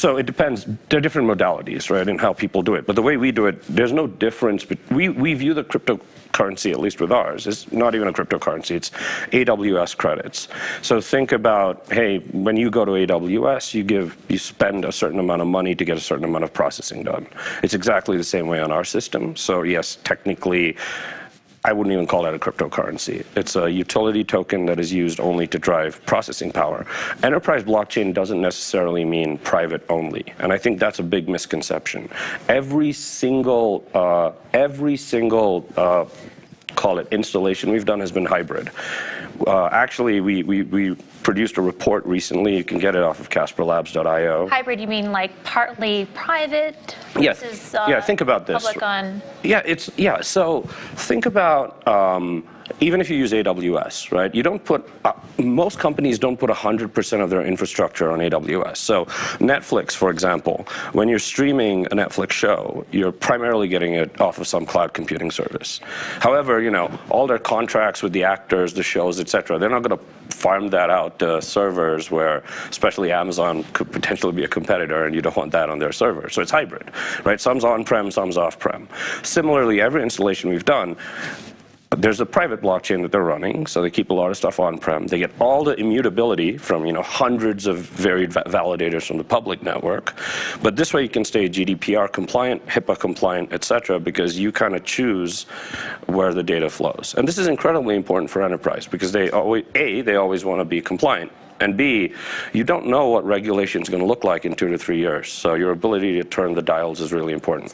So it depends. There are different modalities, right, in how people do it. But the way we do it, there's no difference. We view the cryptocurrency, at least with ours, it's not even a cryptocurrency. It's AWS credits. So think about, hey, when you go to AWS, you spend a certain amount of money to get a certain amount of processing done. It's exactly the same way on our system. So yes, technically, I wouldn't even call that a cryptocurrency. It's a utility token that is used only to drive processing power. Enterprise blockchain doesn't necessarily mean private only, and I think that's a big misconception. Every single call it installation we've done has been hybrid. Actually, we produced a report recently. You can get it off of casperlabs.io. Hybrid, you mean like partly private versus think about this. Public on? So think about even if you use AWS, right? You don't put most companies don't put 100% of their infrastructure on AWS. So Netflix, for example, when you're streaming a Netflix show, you're primarily getting it off of some cloud computing service. However, all their contracts with the actors, the shows, etc., they're not going to farm that out to servers where, especially Amazon, could potentially be a competitor, and you don't want that on their server. So it's hybrid, right? Some's on-prem, some's off-prem. Similarly, every installation we've done, there's a private blockchain that they're running, so they keep a lot of stuff on-prem. They get all the immutability from hundreds of varied validators from the public network. But this way you can stay GDPR compliant, HIPAA compliant, etc., because you kind of choose where the data flows. And this is incredibly important for enterprise because they always want to be compliant. And B, you don't know what regulation is going to look like in 2 to 3 years. So your ability to turn the dials is really important.